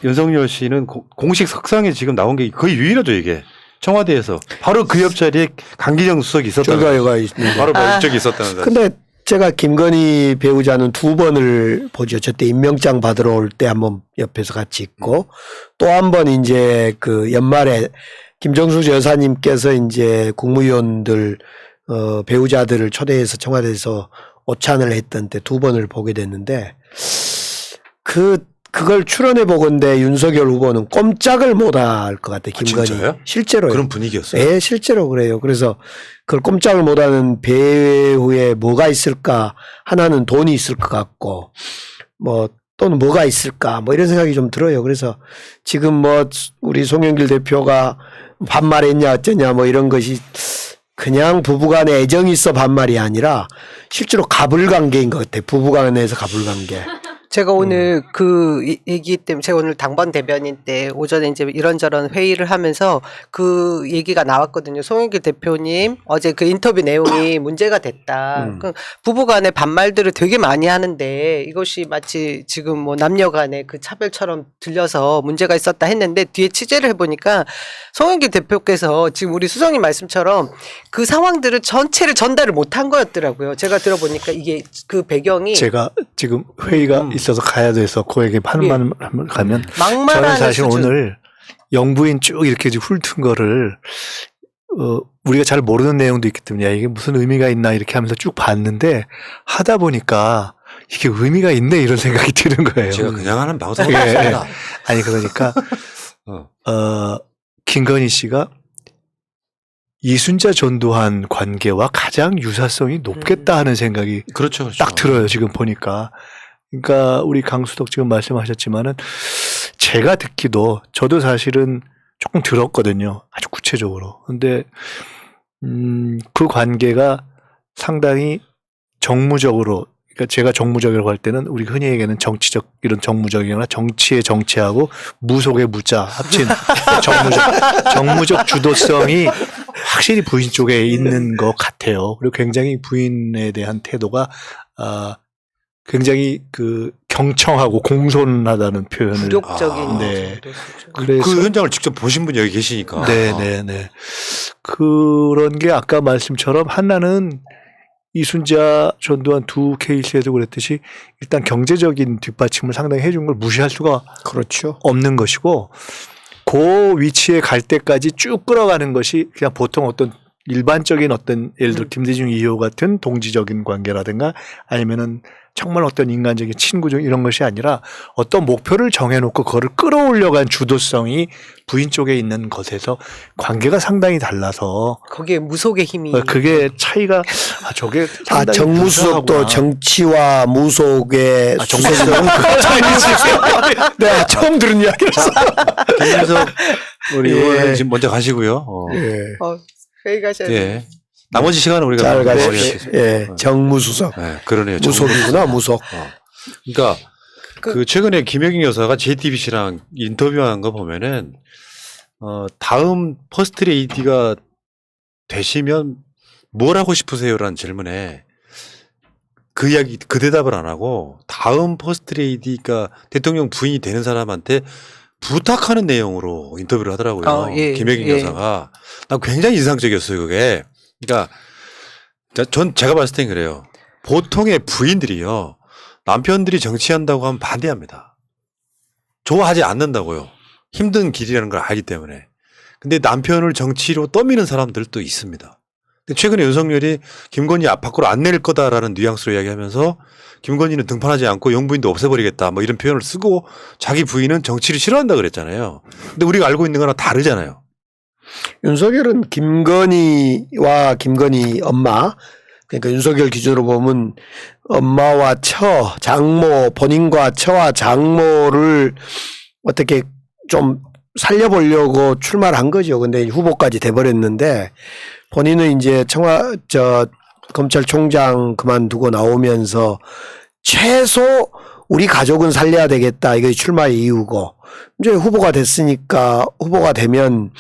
윤석열 씨는 공식 석상에 지금 나온 게 거의 유일하죠, 이게. 청와대에서 바로 그 옆자리에 강기정 수석이 있었다는 거죠. 바로 이쪽에 있었다는 거죠. 근데 제가 김건희 배우자는 두 번을 보죠. 저때 임명장 받으러 올 때 한번 옆에서 같이 있고 또 한 번 이제 그 연말에 김정숙 여사님께서 이제 국무위원들 배우자들을 초대해서 청와대에서 오찬을 했던 때 두 번을 보게 됐는데 그걸 출연해 보건대 윤석열 후보는 꼼짝을 못 할 것 같아요. 김건희. 진짜요? 실제로요. 그런 분위기였어요. 네, 실제로 그래요. 그래서 그걸 꼼짝을 못 하는 배후에 뭐가 있을까? 하나는 돈이 있을 것 같고, 뭐, 또는 뭐가 있을까? 뭐 이런 생각이 좀 들어요. 그래서 지금 뭐, 우리 송영길 대표가 반말했냐, 어쩌냐, 뭐 이런 것이 그냥 부부간에 애정이 있어 반말이 아니라 실제로 가불관계인 것 같아요. 부부간에서 가불관계. 제가 오늘 그 얘기 때문에 제가 오늘 당번 대변인 때 오전에 이제 이런저런 회의를 하면서 그 얘기가 나왔거든요. 송영길 대표님 어제 그 인터뷰 내용이 문제가 됐다. 그 부부간에 반말들을 되게 많이 하는데 이것이 마치 지금 뭐 남녀간의 그 차별처럼 들려서 문제가 있었다 했는데 뒤에 취재를 해보니까 송영길 대표께서 지금 우리 수석님 말씀처럼 그 상황들을 전체를 전달을 못한 거였더라고요. 제가 들어보니까 이게 그 배경이 제가 지금 회의가 있어서 가야 돼서 그에게 하는 말을 가면 막말하는 저는 사실 수준. 오늘 영부인 쭉 이렇게 훑은 거를 우리가 잘 모르는 내용도 있기 때문에 야, 이게 무슨 의미가 있나 이렇게 하면서 쭉 봤는데 하다 보니까 이게 의미가 있네 이런 생각이 드는 거예요. 제가 그냥 하는 방송이 예, 아닙니다. 예. 아니 그러니까 김건희 씨가 이순자 전두환 관계와 가장 유사성이 높겠다 하는 생각이 그렇죠. 딱 들어요. 지금 보니까. 그러니까 우리 강수덕 지금 말씀하셨지만은 제가 듣기도 저도 사실은 조금 들었거든요. 아주 구체적으로. 근데 그 관계가 상당히 정무적으로, 그러니까 제가 정무적이라고 할 때는 우리 흔히 얘기하는 정치적 이런 정무적이거나 정치의 정치하고 무속의 무자 합친 정무적 주도성이 확실히 부인 쪽에 있는 것 같아요. 그리고 굉장히 부인에 대한 태도가 굉장히 그 경청하고 공손하다는 표현을 굴욕적인 네. 정도 수준. 그래서 그 현장을 직접 보신 분이 여기 계시니까. 네네네. 그런 게 아까 말씀처럼 하나는 이순자 전두환 두 케이스에도 그랬듯이 일단 경제적인 뒷받침을 상당히 해준 걸 무시할 수가 그렇죠. 없는 것이고 그 위치에 갈 때까지 쭉 끌어가는 것이 그냥 보통 어떤 일반적인 어떤 예를 들어 김대중 이호 같은 동지적인 관계라든가 아니면은 정말 어떤 인간적인 친구적 이런 것이 아니라 어떤 목표를 정해놓고 그거를 끌어올려간 주도성이 부인 쪽에 있는 것에서 관계가 상당히 달라서 거기에 무속의 힘이 그게 차이가 저게 상당히 정무수석도 근사하구나. 정치와 무속의 정무수석 네, 처음 들은 이야기라서. 김민석 우리 예. 의원은 지금 먼저 가시고요. 예. 회의 가셔야 돼요. 예. 나머지 시간은 우리가 잘 가시. 마무리하겠습니다. 예, 정무수석. 네, 그러네요. 무속이구나, 무속. 그러니까 그 최근에 김혜경 여사가 JTBC랑 인터뷰한 거 보면은 다음 퍼스트 레이디가 되시면 뭘 하고 싶으세요라는 질문에 그 이야기 그 대답을 안 하고 다음 퍼스트 레이디가 대통령 부인이 되는 사람한테 부탁하는 내용으로 인터뷰를 하더라고요. 예, 김혜경 예. 여사가 난 굉장히 인상적이었어요. 그게. 그러니까 제가 봤을 땐 그래요. 보통의 부인들이요. 남편들이 정치한다고 하면 반대합니다. 좋아하지 않는다고요. 힘든 길이라는 걸 알기 때문에. 근데 남편을 정치로 떠미는 사람들도 있습니다. 근데 최근에 윤석열이 김건희 밖으로 안 낼 거다라는 뉘앙스로 이야기하면서 김건희는 등판하지 않고 영부인도 없애버리겠다 뭐 이런 표현을 쓰고 자기 부인은 정치를 싫어한다 그랬잖아요. 근데 우리가 알고 있는 거랑 다르잖아요. 윤석열은 김건희와 김건희 엄마, 그러니까 윤석열 기준으로 보면 엄마와 장모, 본인과 처와 장모를 어떻게 좀 살려보려고 출마를 한 거죠. 근데 후보까지 돼버렸는데 본인은 이제 검찰총장 그만두고 나오면서 최소 우리 가족은 살려야 되겠다. 이게 출마의 이유고 이제 후보가 됐으니까 후보가 되면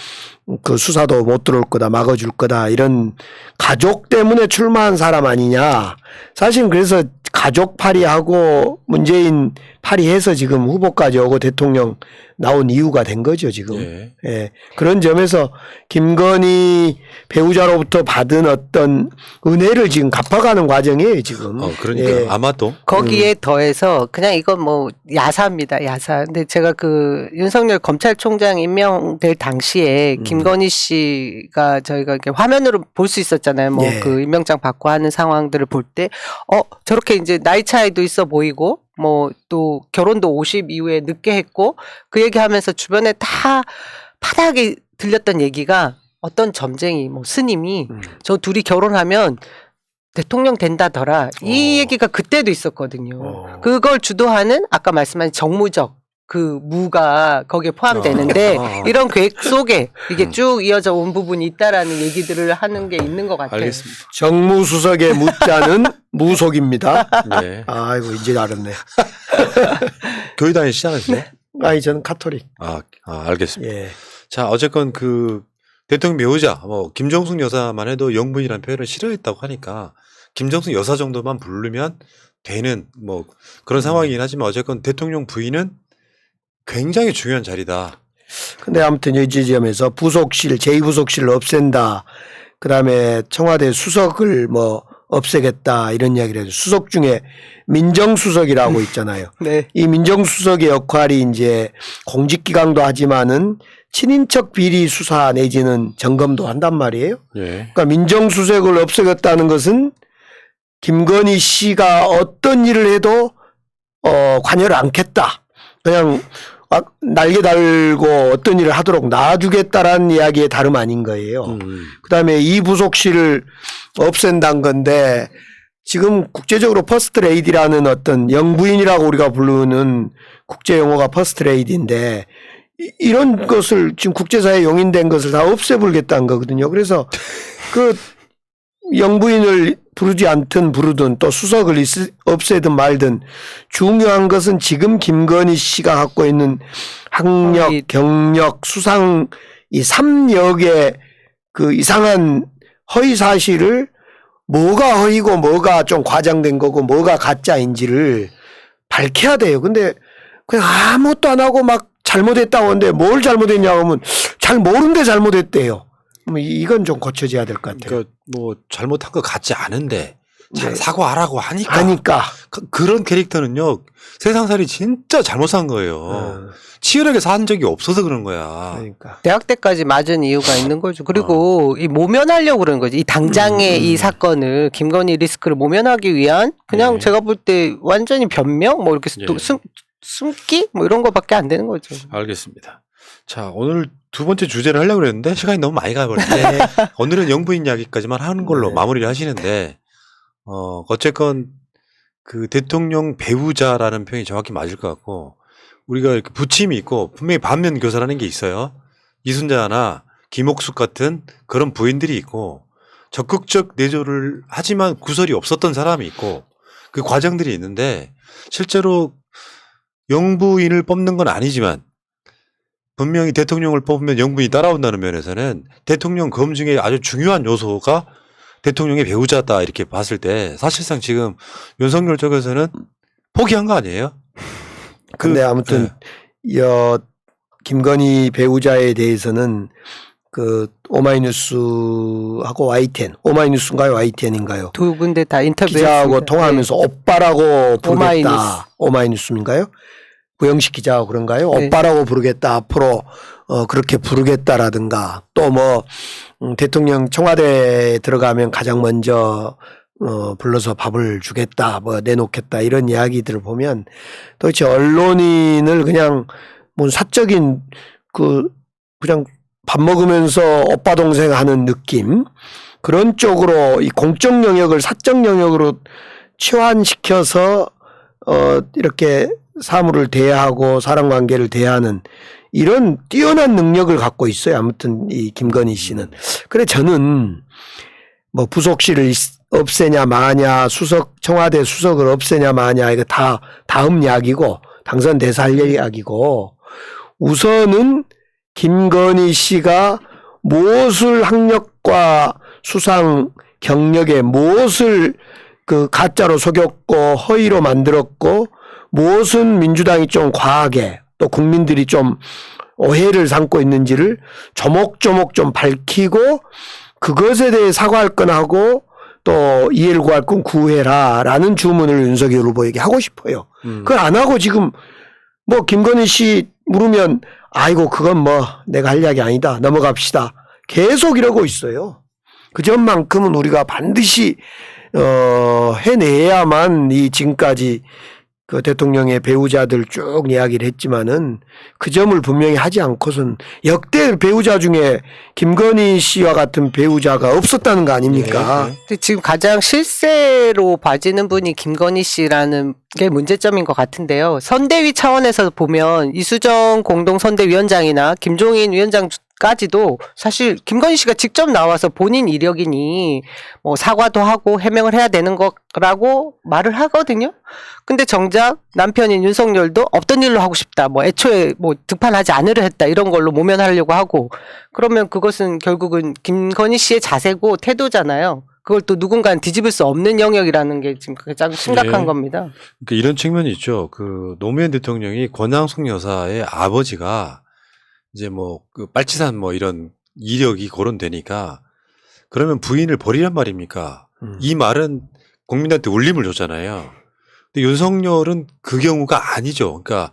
그 수사도 못 들어올 거다, 막아줄 거다 이런 가족 때문에 출마한 사람 아니냐. 사실 그래서 가족 파리하고 문재인 파리해서 지금 후보까지 오고 대통령 나온 이유가 된 거죠 지금. 예. 예. 그런 점에서 김건희 배우자로부터 받은 어떤 은혜를 지금 갚아가는 과정이에요 지금. 그러니까 예. 아마도 거기에 더해서 그냥 이건 뭐 야사입니다. 야사. 근데 제가 그 윤석열 검찰총장 임명될 당시에 김건희 씨가 저희가 이렇게 화면으로 볼 수 있었잖아요. 뭐 예. 그 임명장 받고 하는 상황들을 볼 때 저렇게 이제 나이 차이도 있어 보이고 뭐 또 결혼도 50 이후에 늦게 했고 그 얘기하면서 주변에 다 파다하게 들렸던 얘기가 어떤 점쟁이 뭐 스님이 저 둘이 결혼하면 대통령 된다더라. 이 얘기가 그때도 있었거든요. 그걸 주도하는 아까 말씀하신 정무적 그 무가 거기에 포함되는데 이런 계획 속에 이게 쭉 이어져 온 부분이 있다라는 얘기들을 하는 게 있는 것 같아요. 알겠습니다. 정무수석의 무자는 무속입니다. 네. 아이고 이제 알았네. 교회 다니시지 않으세요? 아니 저는 카톨릭. 알겠습니다. 예. 자, 어쨌건 그 대통령 배우자, 뭐 김정숙 여사만 해도 영부인이라는 표현을 싫어했다고 하니까 김정숙 여사 정도만 부르면 되는 뭐 그런 상황이긴 하지만 어쨌건 대통령 부인은 굉장히 중요한 자리다. 근데 아무튼 이 지점에서 부속실, 제2부속실을 없앤다. 그 다음에 청와대 수석을 뭐 없애겠다 이런 이야기를 해요. 수석 중에 민정수석이라고 있잖아요. 네. 이 민정수석의 역할이 이제 공직기강도 하지만은 친인척 비리 수사 내지는 점검도 한단 말이에요. 예. 그러니까 민정수석을 없애겠다는 것은 김건희 씨가 어떤 일을 해도 관여를 않겠다. 그냥 날개 달고 어떤 일을 하도록 놔주겠다라는 이야기의 다름 아닌 거예요. 그다음에 이 부속실을 없앤다는 건데 지금 국제적으로 퍼스트 레이디라는 어떤 영부인이라고 우리가 부르는 국제 용어가 퍼스트 레이디인데 이런 것을 지금 국제사회에 용인된 것을 다 없애버리겠다는 거거든요. 그래서 그 영부인을 부르지 않든 부르든 또 수석을 없애든 말든 중요한 것은 지금 김건희 씨가 갖고 있는 학력, 경력, 수상 이 3역의 그 이상한 허위 사실을 뭐가 허위고 뭐가 좀 과장된 거고 뭐가 가짜인지를 밝혀야 돼요. 근데 그냥 아무것도 안 하고 막 잘못했다고 하는데 뭘 잘못했냐고 하면 잘 모르는데 잘못했대요. 이건 좀 고쳐져야 될 것 같아요. 그러니까 뭐 잘못한 거 같지 않은데 잘 네. 사과하라고 하니까 그런 캐릭터는요 세상살이 진짜 잘못 산 거예요. 치열하게 산 적이 없어서 그런 거야. 그러니까. 대학 때까지 맞은 이유가 있는 거죠. 그리고 이 모면하려고 그러는 거지. 이 당장의 이 사건을 김건희 리스크를 모면하기 위한 그냥 네. 제가 볼 때 완전히 변명 뭐 이렇게 또 네. 숨기 뭐 이런 거밖에 안 되는 거죠. 알겠습니다. 자 오늘 두 번째 주제를 하려고 그랬는데 시간이 너무 많이 가버렸네. 오늘은 영부인 이야기까지만 하는 걸로 네. 마무리를 하시는데 어쨌건 그 대통령 배우자라는 표현이 정확히 맞을 것 같고 우리가 이렇게 부침이 있고 분명히 반면 교사라는 게 있어요. 이순자나 김옥숙 같은 그런 부인들이 있고 적극적 내조를 하지만 구설이 없었던 사람이 있고 그 과정들이 있는데 실제로 영부인을 뽑는 건 아니지만 분명히 대통령을 뽑으면 영부인이 따라온다는 면에서는 대통령 검증의 아주 중요한 요소가 대통령의 배우자다 이렇게 봤을 때 사실상 지금 윤석열 쪽에서는 포기한 거 아니에요? 근데 아무튼 김건희 배우자에 대해서는 그 오마이뉴스하고 YTN, 오마이뉴스인가요, YTN인가요? 두 군데 다 인터뷰했습니다. 기자하고 통화하면서 오빠라고 부르겠다. 오마이뉴스. 오마이뉴스인가요? 부영식 기자하고 그런가요? 네. 오빠라고 부르겠다. 앞으로 그렇게 부르겠다라든가 또 뭐 대통령 청와대에 들어가면 가장 먼저 불러서 밥을 주겠다, 뭐 내놓겠다 이런 이야기들을 보면 도대체 언론인을 그냥 뭐 사적인 그냥 밥 먹으면서 오빠 동생 하는 느낌 그런 쪽으로 이 공적 영역을 사적 영역으로 치환시켜서 이렇게 사물을 대하고 사람 관계를 대하는 이런 뛰어난 능력을 갖고 있어요. 아무튼 이 김건희 씨는. 그래 저는 뭐 부속실을 없애냐 마냐 청와대 수석을 없애냐 마냐 이거 다 다음 이야기고 당선돼서 할 이야기고 우선은 김건희 씨가 무엇을 학력과 수상 경력에 무엇을 그 가짜로 속였고 허위로 만들었고 무엇은 민주당이 좀 과하게 또 국민들이 좀 오해를 삼고 있는지를 조목조목 좀 밝히고 그것에 대해 사과할 건 하고 또 이해를 구할 건 구해라라는 주문을 윤석열 후보에게 하고 싶어요. 그걸 안 하고 지금 뭐 김건희 씨 물으면 아이고 그건 뭐 내가 할 이야기 아니다 넘어갑시다 계속 이러고 있어요. 그 점만큼은 우리가 반드시 해내야만 이 지금까지 그 대통령의 배우자들 쭉 이야기를 했지만은 그 점을 분명히 하지 않고선 역대 배우자 중에 김건희 씨와 같은 배우자가 없었다는 거 아닙니까? 근데 지금 가장 실세로 봐지는 분이 김건희 씨라는 게 문제점인 것 같은데요. 선대위 차원에서 보면 이수정 공동선대위원장이나 김종인 위원장까지도 사실 김건희 씨가 직접 나와서 본인 이력이니 뭐 사과도 하고 해명을 해야 되는 거라고 말을 하거든요. 근데 정작 남편인 윤석열도 없던 일로 하고 싶다. 뭐 애초에 뭐 득판하지 않으려 했다. 이런 걸로 모면하려고 하고 그러면 그것은 결국은 김건희 씨의 자세고 태도잖아요. 그걸 또 누군가는 뒤집을 수 없는 영역이라는 게 지금 가장 심각한 네. 겁니다. 그러니까 이런 측면이 있죠. 그 노무현 대통령이 권양숙 여사의 아버지가 이제 뭐 그 빨치산 뭐 이런 이력이 거론되니까 그러면 부인을 버리란 말입니까? 이 말은 국민한테 울림을 줬잖아요. 근데 윤석열은 그 경우가 아니죠. 그러니까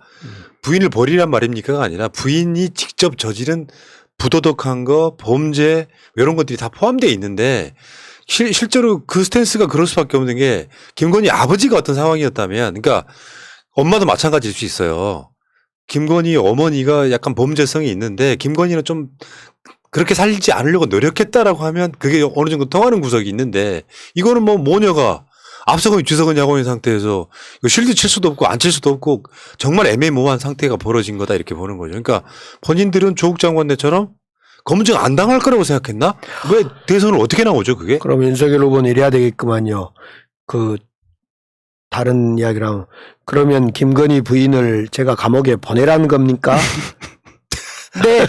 부인을 버리란 말입니까가 아니라 부인이 직접 저지른 부도덕한 거, 범죄 이런 것들이 다 포함되어 있는데 실제로 그 스탠스가 그럴 수밖에 없는 게 김건희 아버지가 어떤 상황이었다면 그러니까 엄마도 마찬가지일 수 있어요. 김건희 어머니가 약간 범죄성이 있는데 김건희는 좀 그렇게 살지 않으려고 노력했다라고 하면 그게 어느 정도 통하는 구석이 있는데 이거는 뭐 모녀가 앞서거니 뒤서거니 하고 있는 상태에서 이거 실드 칠 수도 없고 안 칠 수도 없고 정말 애매모호한 상태가 벌어진 거다 이렇게 보는 거죠. 그러니까 본인들은 조국 장관네처럼 검증 안 당할 거라고 생각했나? 왜 대선을 어떻게 나오죠 그게? 그럼 윤석열 후보는 이래야 되겠구만요. 그 다른 이야기랑 그러면 김건희 부인을 제가 감옥에 보내라는 겁니까? 네.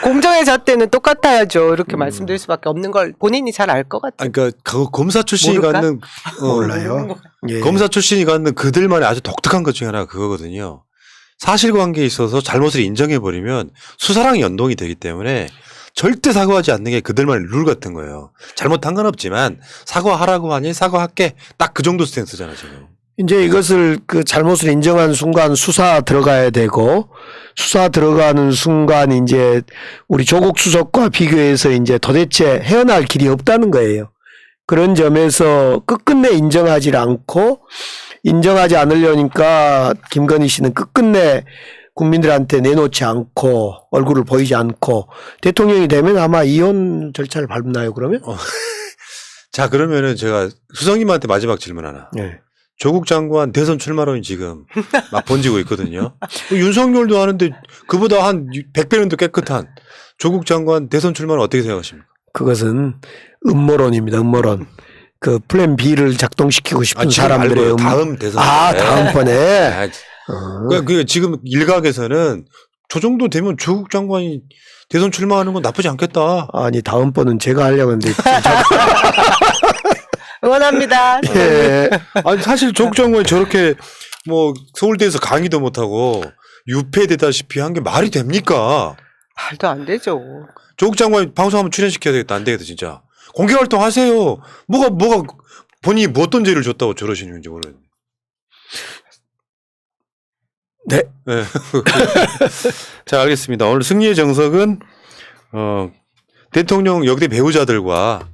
공정의 잣대는 똑같아야죠. 이렇게 말씀드릴 수밖에 없는 걸 본인이 잘 알 것 같아요. 그러니까 검사 출신이 모를까? 갖는 몰라요. 예. 검사 출신이 갖는 그들만의 아주 독특한 것 중에 하나가 그거거든요. 사실관계에 있어서 잘못을 인정해버리면 수사랑 연동이 되기 때문에 절대 사과하지 않는 게 그들만의 룰 같은 거예요. 잘못한 건 없지만 사과하라고 하니 사과할게. 딱 그 정도 스탠스잖아 지금. 이제 이것을 그 잘못을 인정한 순간 수사 들어가야 되고 수사 들어가는 순간 이제 우리 조국 수석과 비교해서 이제 도대체 헤어날 길이 없다는 거예요. 그런 점에서 끝끝내 인정하지 않고 인정하지 않으려니까 김건희 씨는 끝끝내 국민들한테 내놓지 않고 얼굴을 보이지 않고 대통령이 되면 아마 이혼 절차를 밟나요 그러면? 자 그러면은 제가 수석님한테 마지막 질문 하나. 네. 조국 장관 대선 출마론이 지금 막 번지고 있거든요. 윤석열도 하는데 그보다 한 100배는 더 깨끗한 조국 장관 대선 출마는 어떻게 생각하십니까? 그것은 음모론입니다. 음모론. 그 플랜 B를 작동시키고 싶은 지금 사람들의 말고요. 다음 대선. 다음번에 그러니까 지금 일각에서는 저 정도 되면 조국 장관이 대선 출마하는 건 나쁘지 않겠다. 아니 다음번은 제가 하려고 했는데 응원합니다. 예. 아니 사실 조국 장관이 저렇게 뭐 서울대에서 강의도 못하고 유폐되다시피 한 게 말이 됩니까? 말도 안 되죠. 조국 장관이 방송 한번 출연시켜야 되겠다. 안 되겠다 진짜. 공개 활동하세요. 뭐가 본인이 뭐 어떤 죄를 줬다고 저러시는지 모르겠네. 네. 네. 자 알겠습니다. 오늘 승리의 정석은 대통령 역대 배우자들과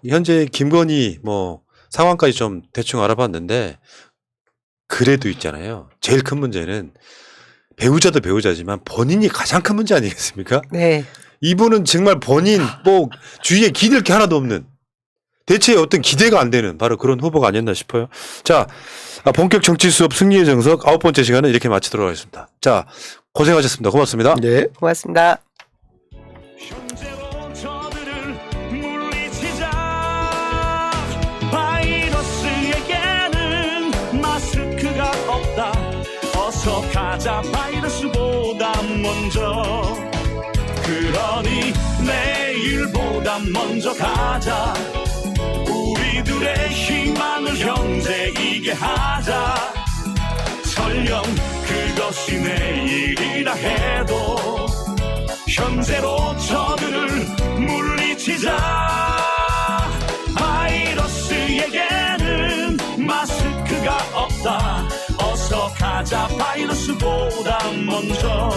현재 김건희 뭐 상황까지 좀 대충 알아봤는데 그래도 있잖아요. 제일 큰 문제는 배우자도 배우자지만 본인이 가장 큰 문제 아니겠습니까? 네. 이분은 정말 본인 뭐 주위에 기댈 게 하나도 없는 대체 어떤 기대가 안 되는 바로 그런 후보가 아니었나 싶어요. 자 본격 정치 수업 승리의 정석 9번째 시간은 이렇게 마치도록 하겠습니다. 자 고생하셨습니다. 고맙습니다. 네. 고맙습니다. 현재로 저들을 물리치자. 바이러스에게는 마스크가 없다. 어서 가자 바이러스보다 먼저. 그러니 내일보다 먼저 가자. 우리들의 희망을 형제이게 하자. 설령 그것이 내일이라 해도 현재로 저들을 물리치자. 바이러스에게는 마스크가 없다. 어서 가자 바이러스보다 먼저.